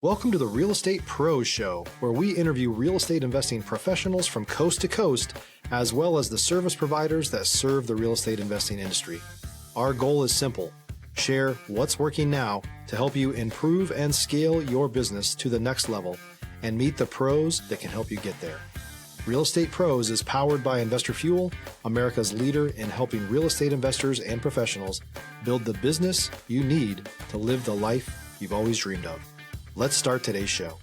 Welcome to the Real Estate Pros Show, where we interview real estate investing professionals from coast to coast, as well as the service providers that serve the real estate investing industry. Our goal is simple: share what's working now to help you improve and scale your business to the next level and meet the pros that can help you get there. Real Estate Pros is powered by Investor Fuel, America's leader in helping real estate investors and professionals build the business you need to live the life you've always dreamed of. Let's start today's show.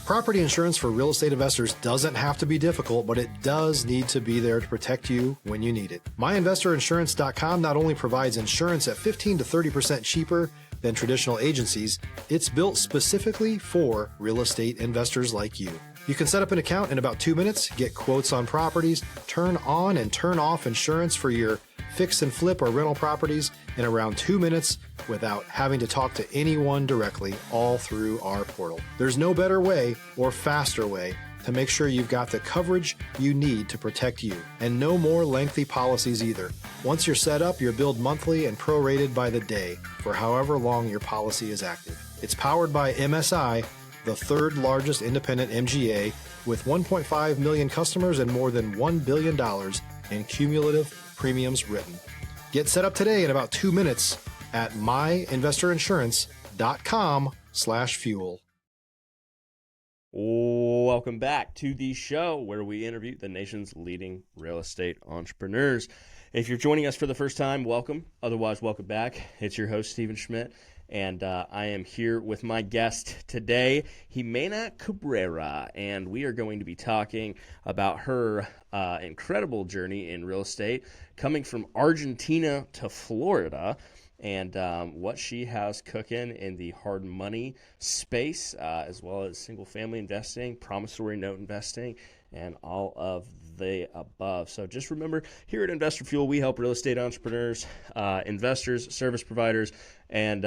Property insurance for real estate investors doesn't have to be difficult, but it does need to be there to protect you when you need it. MyInvestorInsurance.com not only provides insurance at 15 to 30% cheaper than traditional agencies, it's built specifically for real estate investors like you. You can set up an account in about 2 minutes, get quotes on properties, turn on and turn off insurance for your fix and flip or rental properties in around 2 minutes without having to talk to anyone directly, all through our portal. There's no better way or faster way to make sure you've got the coverage you need to protect you, and no more lengthy policies either. Once you're set up, you're billed monthly and prorated by the day for however long your policy is active. It's powered by MSI, the third largest independent MGA, with 1.5 million customers and more than $1 billion in cumulative premiums written. Get set up today in about 2 minutes at myinvestorinsurance.com/fuel. Welcome back to the show where we interview the nation's leading real estate entrepreneurs. If you're joining us for the first time, welcome. Otherwise, welcome back. It's your host, Stephen Schmidt, and I am here with my guest today, Jimena Cabrera, and we are going to be talking about her incredible journey in real estate, coming from Argentina to Florida, and what she has cooking in the hard money space, as well as single-family investing, promissory note investing, and all of the above. So just remember, here at Investor Fuel, we help real estate entrepreneurs, investors, service providers, and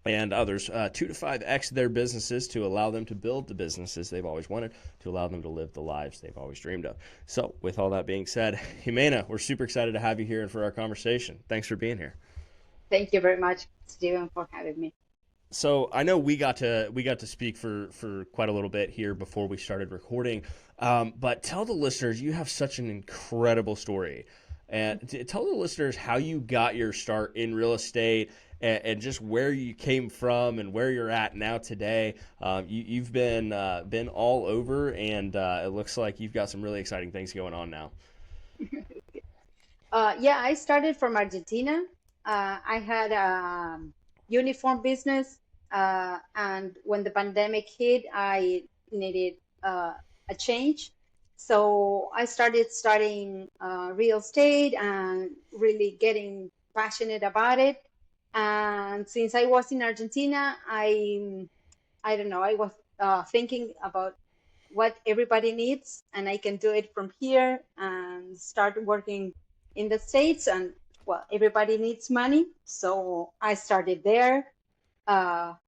others 2 to 5x their businesses to allow them to build the businesses they've always wanted, to allow them to live the lives they've always dreamed of. So with all that being said, Jimena, we're super excited to have you here and for our conversation. Thanks for being here. Thank you very much, Steven, for having me. So I know we got to speak for quite a little bit here before we started recording, but tell the listeners, you have such an incredible story, and tell the listeners how you got your start in real estate and just where you came from and where you're at now today. You've been all over, and it looks like you've got some really exciting things going on now. Yeah, I started from Argentina. I had a uniform business, and when the pandemic hit, I needed a change. So I started studying real estate and really getting passionate about it. And since I was in Argentina, I don't know, I was thinking about what everybody needs, and I can do it from here and start working in the States. And well, everybody needs money, so I started there. And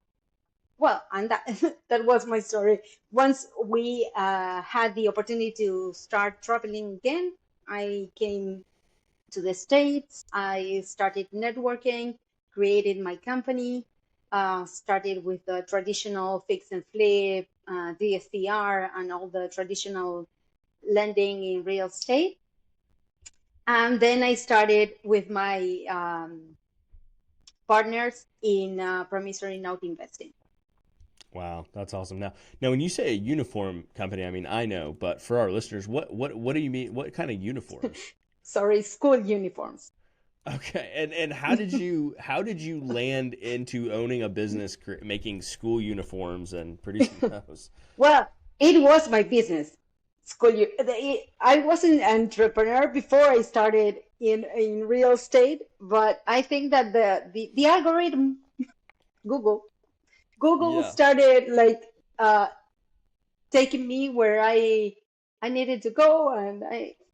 that was my story. Once we had the opportunity to start traveling again, I came to the States. I started networking, created my company, started with the traditional fix and flip, DSCR, and all the traditional lending in real estate. And then I started with my partners in promissory note investing. Wow, that's awesome. Now, when you say a uniform company, I mean, I know, but for our listeners, what do you mean? What kind of uniforms? Sorry, school uniforms. Okay, and how did you land into owning a business making school uniforms and producing those? Well, it was my business. I was an entrepreneur before I started in real estate, but I think that the algorithm, Google Yeah. started like taking me where I needed to go, and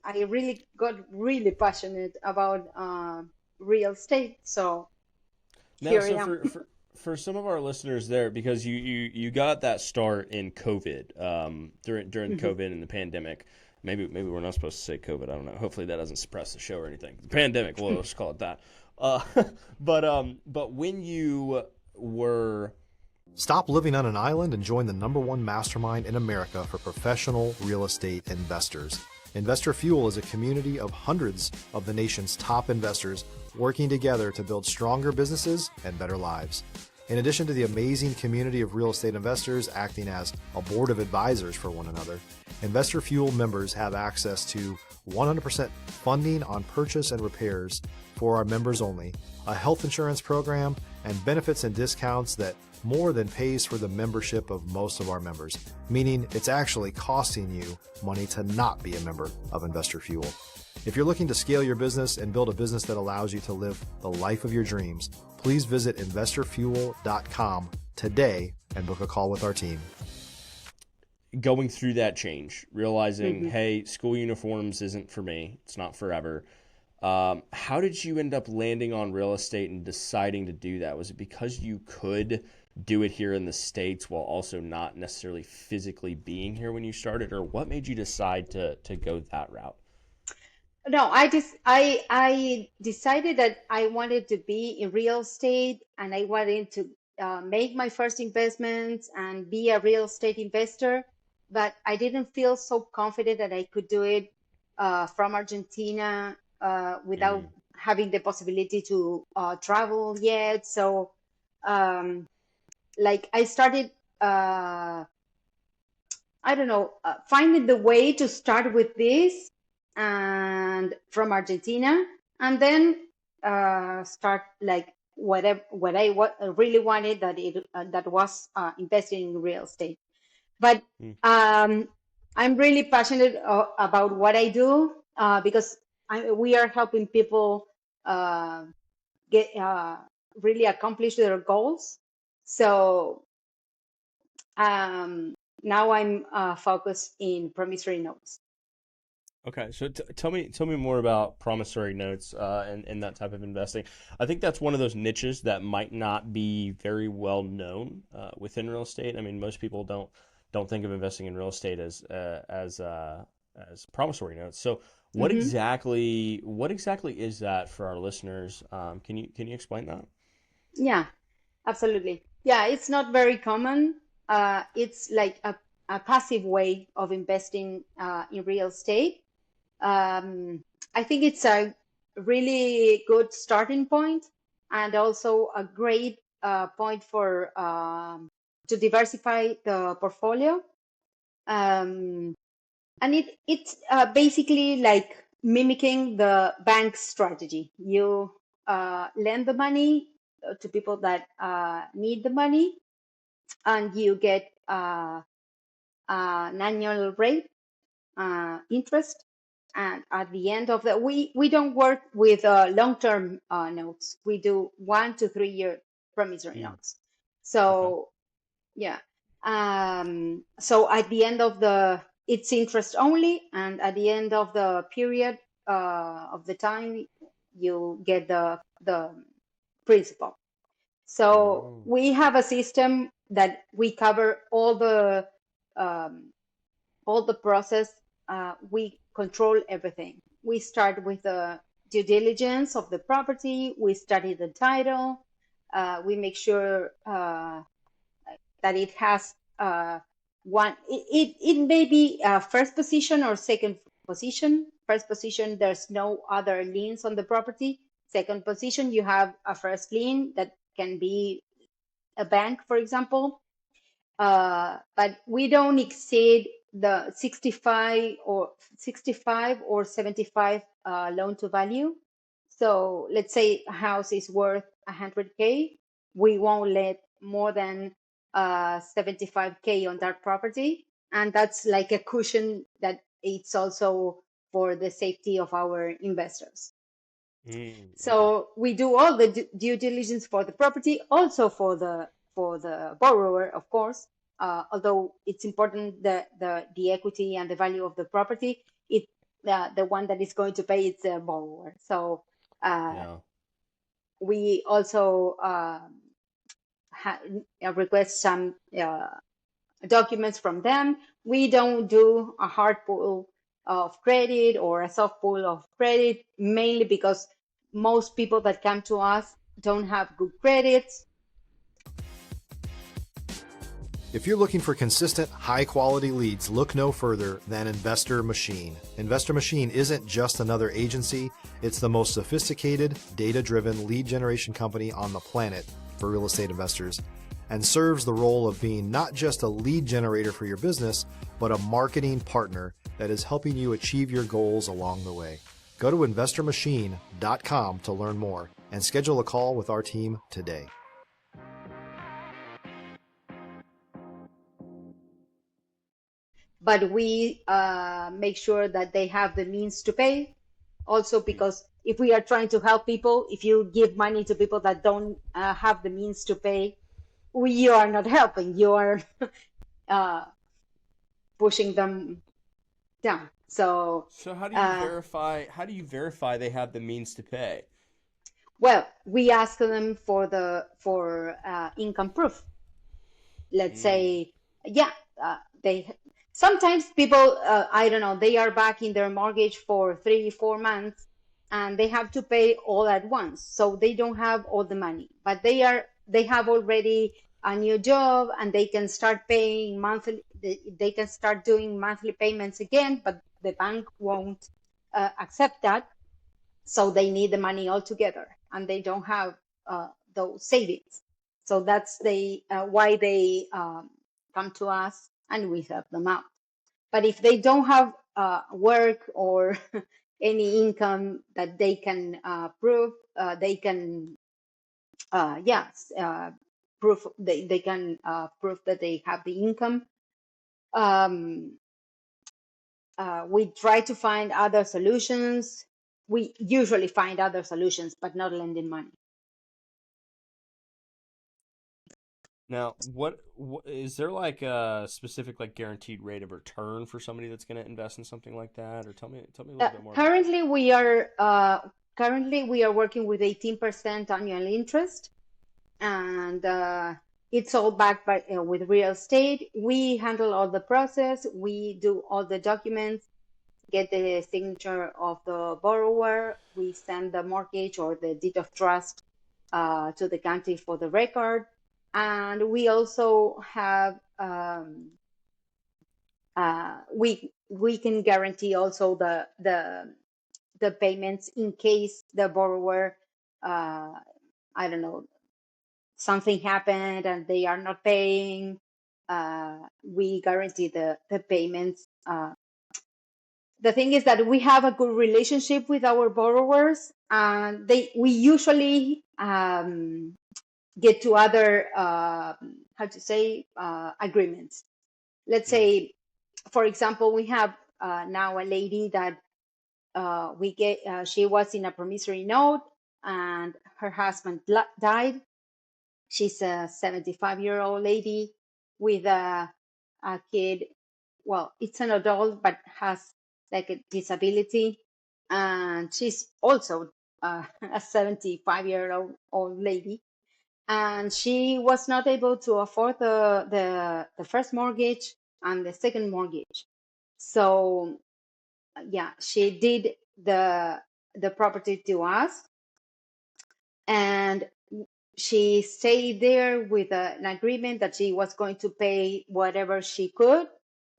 I really got really passionate about real estate. So here I am. For some of our listeners there, because you got that start in COVID, during COVID and the pandemic. Maybe we're not supposed to say COVID. I don't know. Hopefully that doesn't suppress the show or anything. The pandemic, well, let's call it that. But when you were... Stop living on an island and join the #1 mastermind in America for professional real estate investors. Investor Fuel is a community of hundreds of the nation's top investors working together to build stronger businesses and better lives. In addition to the amazing community of real estate investors acting as a board of advisors for one another, Investor Fuel members have access to 100% funding on purchase and repairs for our members only, a health insurance program, and benefits and discounts that more than pays for the membership of most of our members, meaning it's actually costing you money to not be a member of Investor Fuel. If you're looking to scale your business and build a business that allows you to live the life of your dreams, please visit investorfuel.com today and book a call with our team. Going through that change, realizing, hey, school uniforms isn't for me. It's not forever. How did you end up landing on real estate and deciding to do that? Was it because you could do it here in the States while also not necessarily physically being here when you started, or what made you decide to go that route? No, I decided that I wanted to be in real estate, and I wanted to make my first investments and be a real estate investor, but I didn't feel so confident that I could do it from Argentina without having the possibility to travel yet. So I started, finding the way to start with this and from Argentina, and then start what I really wanted, that was investing in real estate. But I'm really passionate about what I do because we are helping people get really accomplish their goals. So now I'm focused in promissory notes. Okay, so tell me more about promissory notes and that type of investing. I think that's one of those niches that might not be very well known within real estate. I mean, most people don't think of investing in real estate as promissory notes. So what exactly is that for our listeners? Can you explain that? Yeah, absolutely. Yeah, it's not very common. It's like a passive way of investing in real estate. I think it's a really good starting point, and also a great point for to diversify the portfolio. And it's basically like mimicking the bank strategy. You lend the money to people that need the money, and you get an annual rate interest. And at the end of the, we don't work with long-term notes. We do 1 to 3 year promissory notes. So yeah. So at the end of it's interest only, and at the end of the period of the time, you get the principal. So we have a system that we cover all the process. We control everything. We start with the due diligence of the property. We study the title. We make sure that it has it may be first position or second position. First position, there's no other liens on the property. Second position, you have a first lien that can be a bank, for example. But we don't exceed the 65 or 75 loan to value. So let's say a house is worth 100K. We won't let more than 75K on that property. And that's like a cushion that it's also for the safety of our investors. So we do all the due diligence for the property, also for the borrower, of course. Although it's important that the equity and the value of the property, the one that is going to pay is the borrower. So we also request some documents from them. We don't do a hard pull of credit or a soft pull of credit, mainly because most people that come to us don't have good credits. If you're looking for consistent, high-quality leads, look no further than Investor Machine. Investor Machine isn't just another agency, it's the most sophisticated, data-driven lead generation company on the planet for real estate investors, and serves the role of being not just a lead generator for your business, but a marketing partner that is helping you achieve your goals along the way. Go to investormachine.com to learn more and schedule a call with our team today. But we make sure that they have the means to pay. Also, because if we are trying to help people, if you give money to people that don't have the means to pay, you are not helping. You are pushing them down. So how do you verify? How do you verify they have the means to pay? Well, we ask them for income proof. Let's say, they sometimes people, I don't know, they are back in their mortgage for 3-4 months and they have to pay all at once. So they don't have all the money, but they have already a new job and they can start paying monthly. They can start doing monthly payments again, but the bank won't accept that. So they need the money all together and they don't have those savings. So that's why they come to us and we help them out. But if they don't have work or any income that they can prove, they can, prove they can prove that they have the income. We try to find other solutions. We usually find other solutions, but not lending money. Now, what is there like a specific like guaranteed rate of return for somebody that's going to invest in something like that? Or tell me a little bit more. Currently, we are working with 18% annual interest, and it's all backed by with real estate. We handle all the process. We do all the documents, get the signature of the borrower. We send the mortgage or the deed of trust to the county for the record. And we also have we can guarantee also the payments in case the borrower I don't know, something happened and they are not paying. We guarantee the payments. The thing is that we have a good relationship with our borrowers, and we usually get to other agreements. Let's say, for example, we have now a lady that she was in a promissory note and her husband died. She's a 75-year-old lady with a kid. Well, it's an adult but has like a disability, and she's also a 75-year-old lady. And she was not able to afford the first mortgage and the second mortgage. So she did the property to us, and she stayed there with an agreement that she was going to pay whatever she could.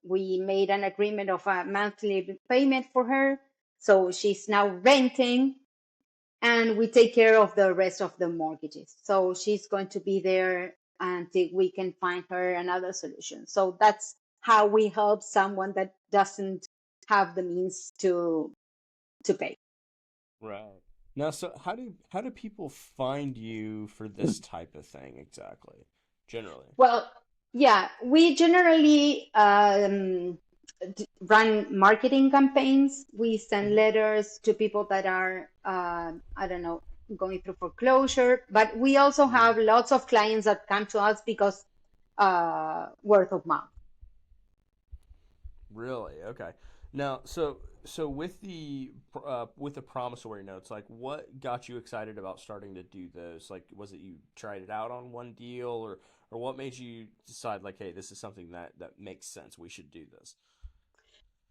We made an agreement of a monthly payment for her. So she's now renting, and we take care of the rest of the mortgages. So she's going to be there until we can find her another solution. So that's how we help someone that doesn't have the means to pay. Right. Now, so how do people find you for this type of thing exactly, generally? Well, we generally run marketing campaigns. We send letters to people that are, going through foreclosure. But we also have lots of clients that come to us because word of mouth. Really? Okay. Now, so with the promissory notes, like what got you excited about starting to do those? Like, was it you tried it out on one deal, or what made you decide like, hey, this is something that makes sense, we should do this?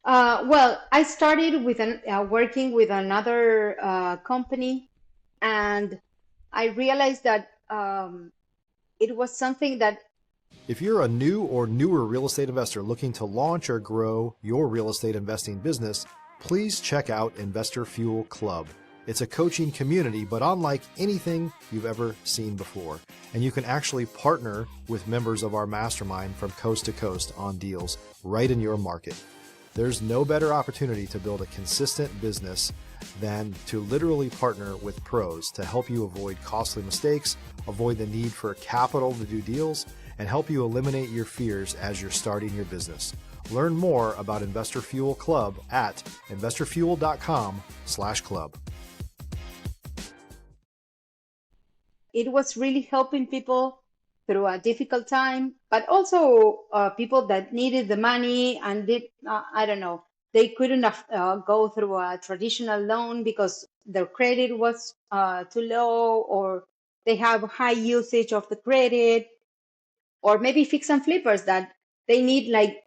Well, I started with working with another company, and I realized that it was something that If you're a new or newer real estate investor looking to launch or grow your real estate investing business, please check out Investor Fuel Club. It's a coaching community, but unlike anything you've ever seen before. And you can actually partner with members of our mastermind from coast to coast on deals right in your market. There's no better opportunity to build a consistent business than to literally partner with pros to help you avoid costly mistakes, avoid the need for capital to do deals, and help you eliminate your fears as you're starting your business. Learn more about Investor Fuel Club at investorfuel.com/club. It was really helping people through a difficult time, but also people that needed the money and they couldn't go through a traditional loan because their credit was too low, or they have high usage of the credit, or maybe fix and flippers that they need like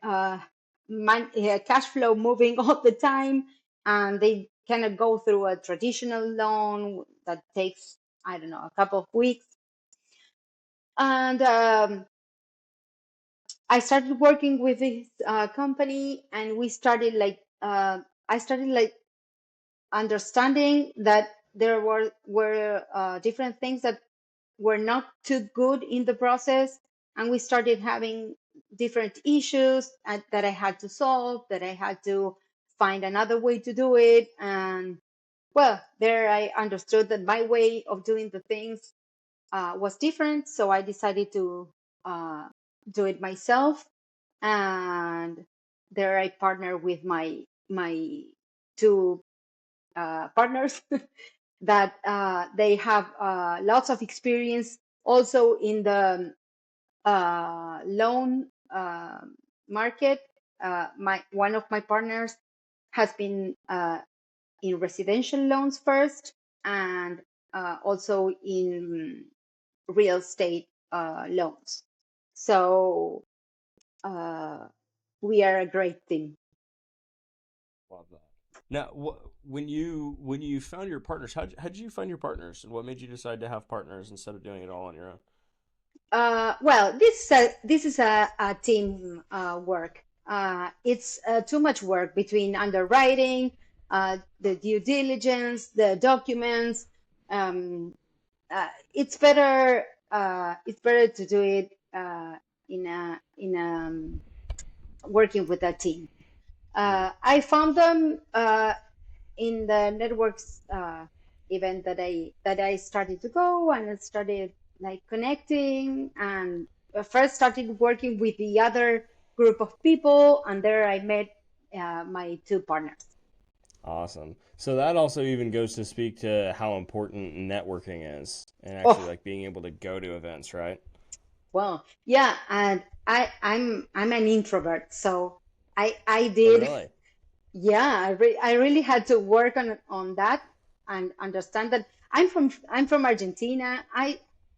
cash flow moving all the time, and they cannot go through a traditional loan that takes, a couple of weeks. And I started working with this company, and we started I started understanding that there were different things that were not too good in the process, and we started having different issues that I had to solve, that I had to find another way to do it. And well, there I understood that my way of doing the things was different, so I decided to do it myself. And there I partnered with my two partners that they have lots of experience also in the loan market. One of my partners has been in residential loans first, and also in real estate loans. So we are a great team. Love that. Now, when you found your partners, how did you find your partners, and what made you decide to have partners instead of doing it all on your own? Well, this is a team work. It's too much work between underwriting, the due diligence, the documents. It's better to do it in working with a team. I found them in the networks event that I started to go, and I started connecting, and first started working with the other group of people, and there I met my two partners. Awesome. So that also even goes to speak to how important networking is, and actually being able to go to events, right? Well, yeah, and I'm an introvert, so I did. Oh, really? Yeah, I really had to work on that and understand that I'm from Argentina.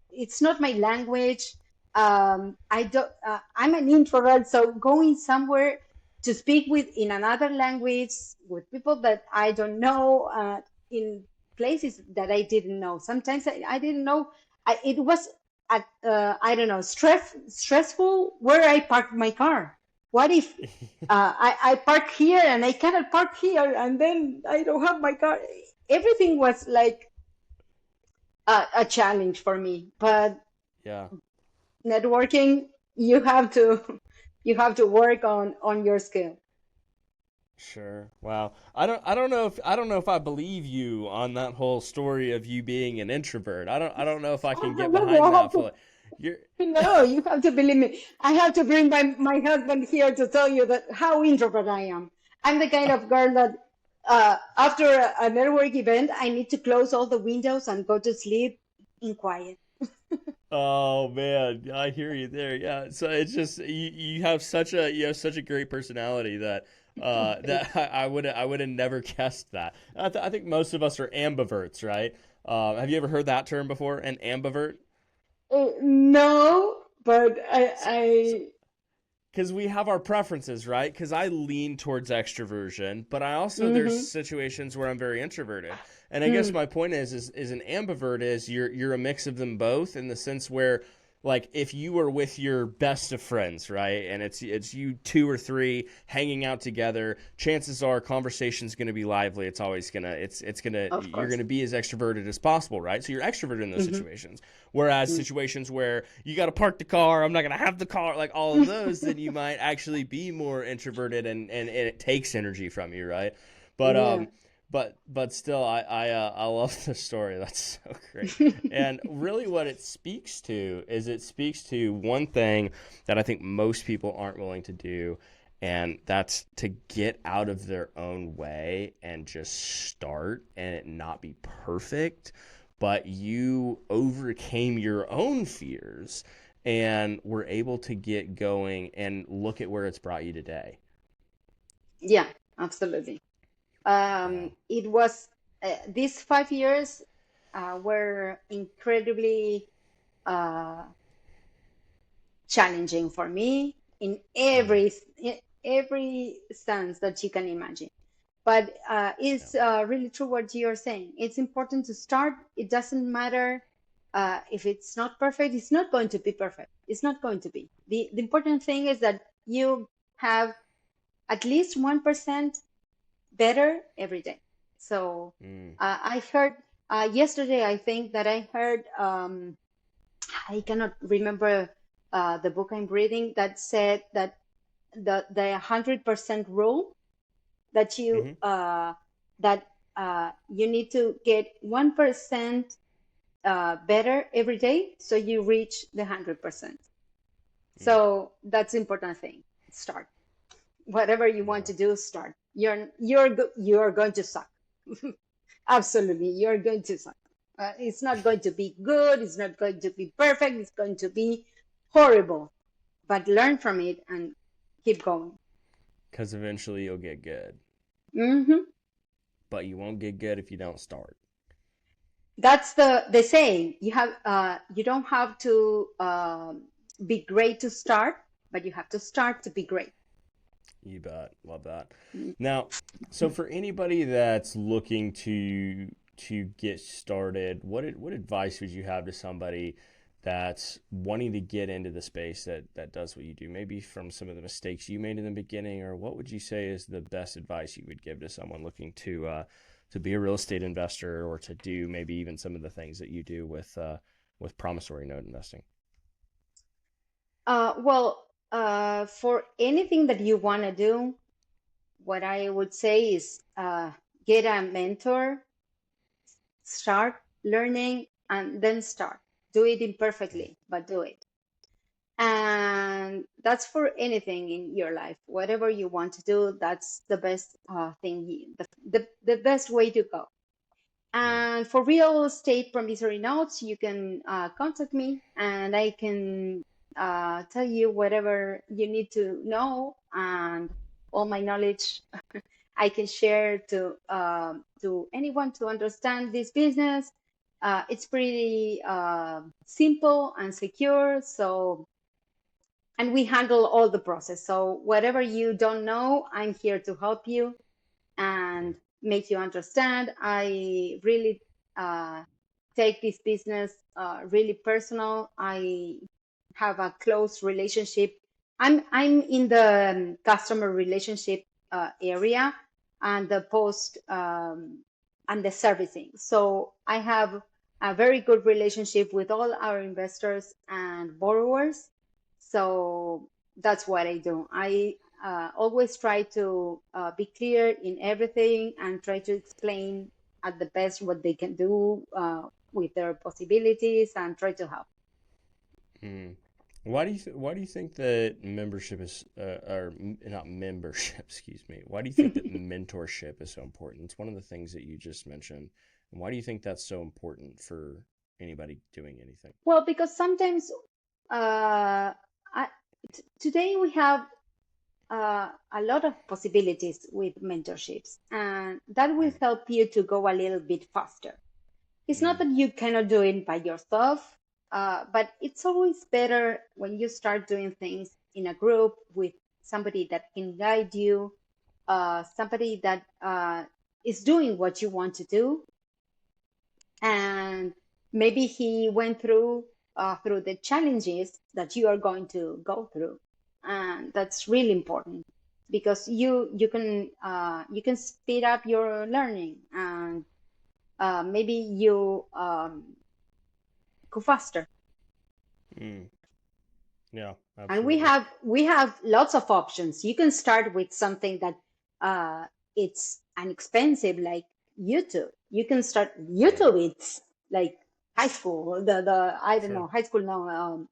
It's not my language. I don't. I'm an introvert, so going somewhere to speak with in another language with people that I don't know, in places that I didn't know. Sometimes I didn't know. It was I don't know, stressful where I parked my car. What if I park here and I cannot park here, and then I don't have my car? Everything was like a challenge for me. But Yeah. networking, you have to work on your skill. Sure. Wow. I don't know if I believe you on that whole story of you being an introvert. I don't know if I can get behind that fully. No, you have to believe me. I have to bring my husband here to tell you that how introvert I am. I'm the kind of girl that after a network event, I need to close all the windows and go to sleep in quiet. Oh man, I hear you there. Yeah. So it's just you have such a great personality that that I would have never guessed that. I think most of us are ambiverts, right? Have you ever heard that term before? An ambivert? No, but I Because we have our preferences, right? Because I lean towards extroversion, but I also mm-hmm. there's situations where I'm very introverted. And I guess my point is an ambivert is you're a mix of them both, in the sense where like if you were with your best of friends, right, and it's you two or three hanging out together, chances are conversation's going to be lively. It's always gonna it's gonna Of you're course. gonna be as extroverted as possible, right? So you're extroverted in those Hmm. situations. Whereas situations where you got to park the car, I'm not gonna have the car, like all of those, then you might actually be more introverted, and it takes energy from you, right? But Yeah. but still, I love the story. That's so great. And really, what it speaks to is it speaks to one thing that I think most people aren't willing to do, and that's to get out of their own way and just start and it not be perfect, but you overcame your own fears and were able to get going and look at where it's brought you today. Yeah, absolutely. Yeah. It was these 5 years were incredibly uh, challenging for me Mm, in every sense that you can imagine. But yeah. it's really true what you're saying. It's important to start. It doesn't matter if it's not perfect. It's not going to be perfect. It's not going to be. The important thing is that you have at least 1% better every day. So Mm, I heard yesterday, I think that I heard, I cannot remember the book I'm reading that said that the 100% rule that mm-hmm. that you need to get 1% better every day so you reach the 100%. Mm, So that's important thing. Start whatever you want yeah. to do. Start. You're going to suck. Absolutely, you're going to suck. It's not going to be good. It's not going to be perfect. It's going to be horrible. But learn from it and keep going. Because eventually you'll get good, Hmm. but you won't get good if you don't start. That's the saying. You don't have to be great to start, but you have to start to be great. You bet. Love that. Now, so for anybody that's looking to get started, what advice would you have to somebody that's wanting to get into the space that does what you do? Maybe from some of the mistakes you made in the beginning, or what would you say is the best advice you would give to someone looking to be a real estate investor or to do maybe even some of the things that you do with promissory note investing? For anything that you want to do, what I would say is get a mentor, start learning, and then start. Do it imperfectly, but do it. And that's for anything in your life. Whatever you want to do, that's the best thing, the best way to go. Mm, And for real estate promissory notes, you can contact me and I can tell you whatever you need to know, and all my knowledge I can share to anyone to understand this business. It's pretty simple and secure. So, and we handle all the process. So whatever you don't know, I'm here to help you mm, and make you understand. I really uh, take this business really personal. I have a close relationship. I'm in the customer relationship area and the post and the servicing. So I have a very good relationship with all our investors and borrowers. So that's what I do. I always try to be clear in everything and try to explain at the best what they can do with their possibilities and try to help. mm. Why do you think that membership is or not membership, excuse me. Why do you think that mentorship is so important? It's one of the things that you just mentioned. And why do you think that's so important for anybody doing anything? Well, because sometimes uh, today we have a lot of possibilities with mentorships, and that will Mm, help you to go a little bit faster. It's not mm, that you cannot do it by yourself, but it's always better when you start doing things in a group with somebody that can guide you, somebody that is doing what you want to do, and maybe he went through. through the challenges that you are going to go through, and that's really important because you can speed up your learning, and maybe you go faster. Yeah, absolutely. And we have lots of options. You can start with something that it's inexpensive, like YouTube. You can start YouTube. It's like high school. The I don't Sure. know, high school now.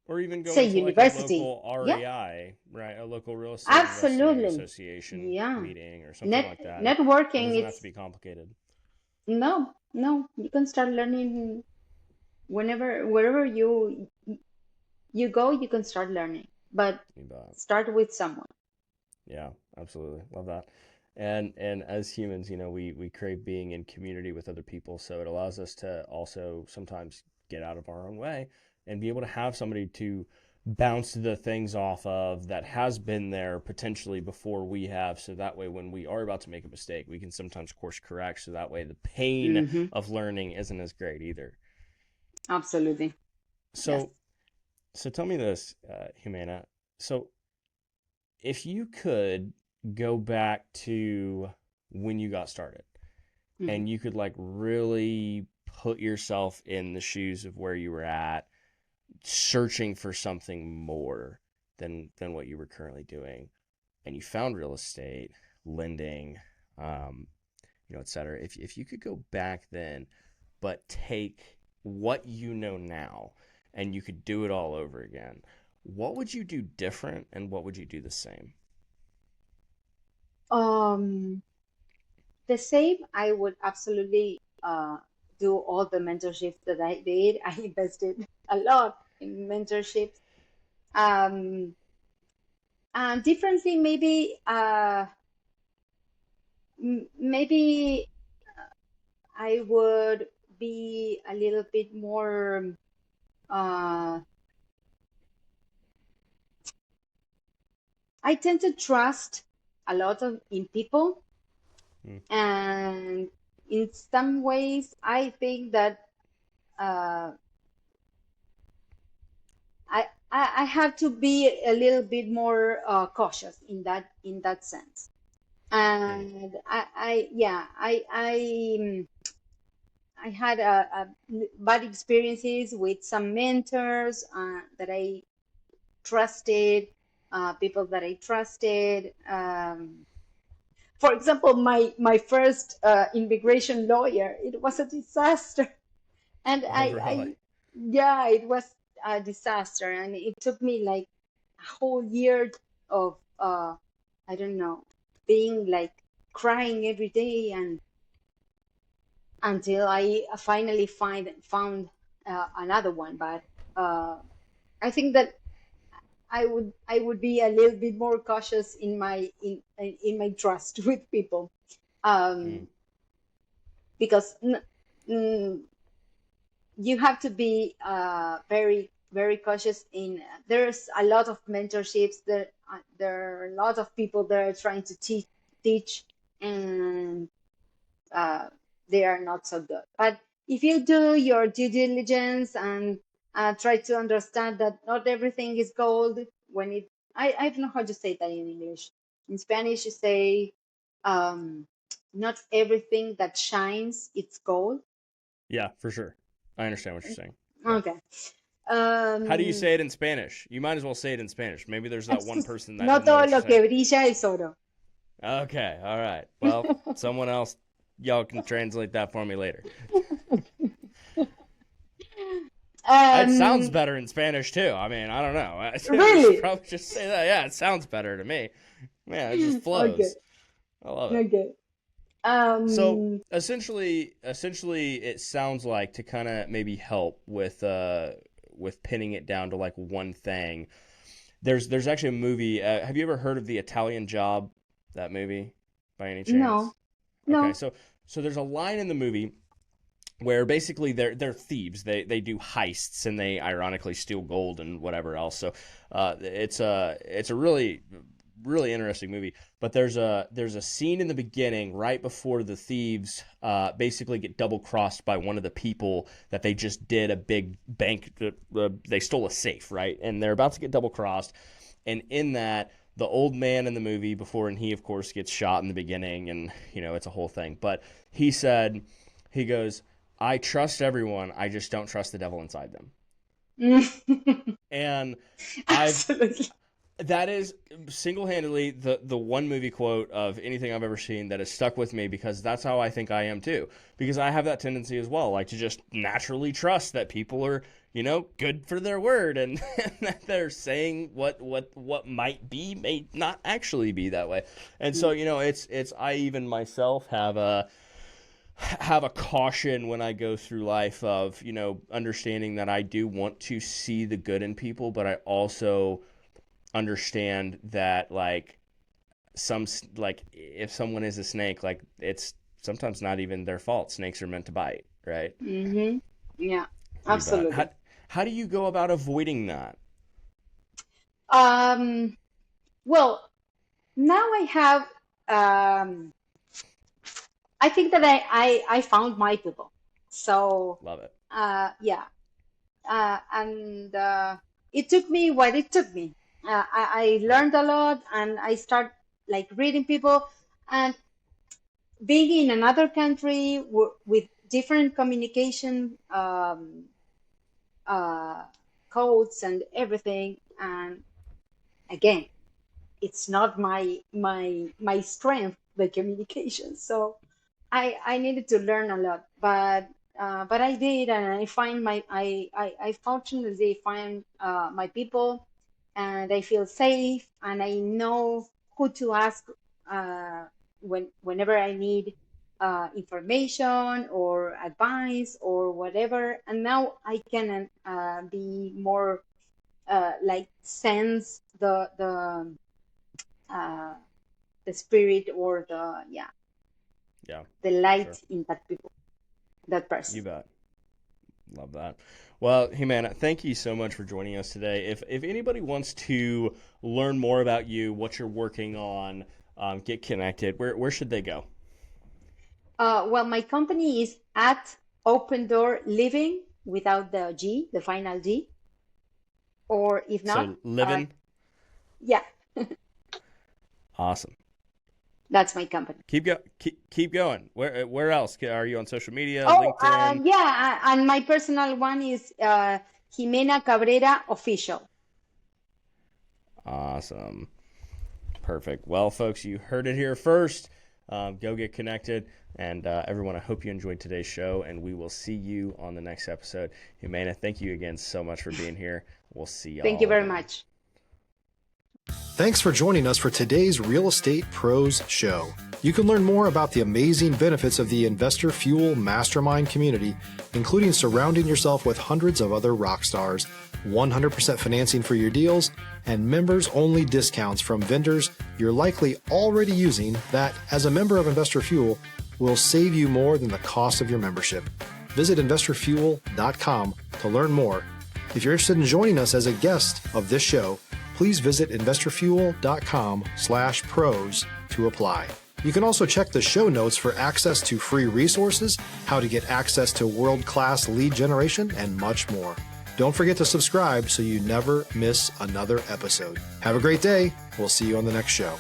Or even Say going to like a university. local Yeah, REI, right? A local real estate investing absolutely. association Yeah, meeting or something like that. It networking. doesn't have to It's be complicated. no. You can start learning wherever you go. You can start learning, but start with someone. Yeah, absolutely. Love that. And as humans, we crave being in community with other people, so it allows us to also sometimes get out of our own way and be able to have somebody to bounce the things off of that has been there potentially before we have, so that way when we are about to make a mistake, we can sometimes course correct, so that way the pain of learning isn't as great either. Absolutely. So, so tell me this, Jimena. So if you could go back to when you got started and you could like really put yourself in the shoes of where you were at, searching for something more than what you were currently doing, and you found real estate, lending, et cetera. If you could go back then, but take what you know now and you could do it all over again, what would you do different and what would you do the same? The same. I would absolutely do all the mentorships that I did. I invested a lot in mentorships. And differently, maybe maybe I would be a little bit more. I tend to trust a lot in people, and in some ways, I think that I have to be a little bit more cautious in that sense. And I had bad experiences with some mentors that I trusted, people that I trusted. For example, my first immigration lawyer, it was a disaster, and Really? yeah, it was a disaster, and it took me like a whole year of I don't know, being like crying every day, and until I finally found another one. But I think that I would be a little bit more cautious in my trust with people, because you have to be very very cautious. There's a lot of mentorships. There are a lot of people that are trying to teach, and they are not so good. But if you do your due diligence and try to understand that not everything is gold, I don't know how to say that in English. In Spanish, you say not everything that shines it's gold. Yeah, for sure. I understand what you're saying. Okay. How do you say it in Spanish? You might as well say it in Spanish. Maybe there's that one person that no doesn't know todo what you're lo que saying. brilla es oro. Okay, all right. Well, someone else, y'all can translate that for me later. It sounds better in Spanish too. I mean, I don't know. I really? probably just say that. Yeah, it sounds better to me. Yeah, it just flows. Okay. I love it. Okay. So essentially, it sounds like, to kind of maybe help with pinning it down to like one thing. There's actually a movie. Have you ever heard of The Italian Job? That movie, by any chance? No. Okay, so there's a line in the movie where basically they're thieves. They do heists and they ironically steal gold and whatever else. So it's a really really interesting movie. But there's a scene in the beginning right before the thieves basically get double crossed by one of the people that they just did a big bank. They stole a safe, right? And they're about to get double crossed. And in that, the old man in the movie before, and he of course gets shot in the beginning, and it's a whole thing. But he goes, "I trust everyone. I just don't trust the devil inside them." And that is single-handedly the one movie quote of anything I've ever seen that has stuck with me, because that's how I think I am too. Because I have that tendency as well, like to just naturally trust that people are, good for their word, and that they're saying what may not actually be that way. And so, it's I even myself have a caution when I go through life of, understanding that I do want to see the good in people, but I also understand that if someone is a snake, it's sometimes not even their fault. Snakes are meant to bite, right? Mm-hmm. Yeah, absolutely. How do you go about avoiding that? Well, now I have, I think that I found my people. So Love it. yeah. And it took me what it took me. I learned a lot, and I start reading people, and being in another country with different communication codes and everything. And again, it's not my strength, the communication. So I needed to learn a lot, but I did, and I fortunately find my people, and I feel safe, and I know who to ask whenever I need information or advice or whatever. And now I can be more sense the spirit, or the light in that person. You bet. Love that. Well, Jimena, thank you so much for joining us today. If anybody wants to learn more about you, what you're working on, get connected, where should they go? Well, my company is at Open Door Living, without the G, the final G. Or if not, so living. Yeah. Awesome. That's my company. Keep going. Where else are you on social media? Oh, LinkedIn? yeah, and my personal one is Jimena Cabrera Official. Awesome. Perfect. Well, folks, you heard it here first. Go get connected. And everyone, I hope you enjoyed today's show, and we will see you on the next episode. Jimena, thank you again so much for being here. We'll see you all. Thank you very much. Thanks for joining us for today's Real Estate Pros Show. You can learn more about the amazing benefits of the Investor Fuel Mastermind community, including surrounding yourself with hundreds of other rock stars, 100% financing for your deals, and members-only discounts from vendors you're likely already using that, as a member of Investor Fuel, will save you more than the cost of your membership. Visit investorfuel.com to learn more. If you're interested in joining us as a guest of this show, please visit investorfuel.com/pros to apply. You can also check the show notes for access to free resources, how to get access to world-class lead generation, and much more. Don't forget to subscribe so you never miss another episode. Have a great day. We'll see you on the next show.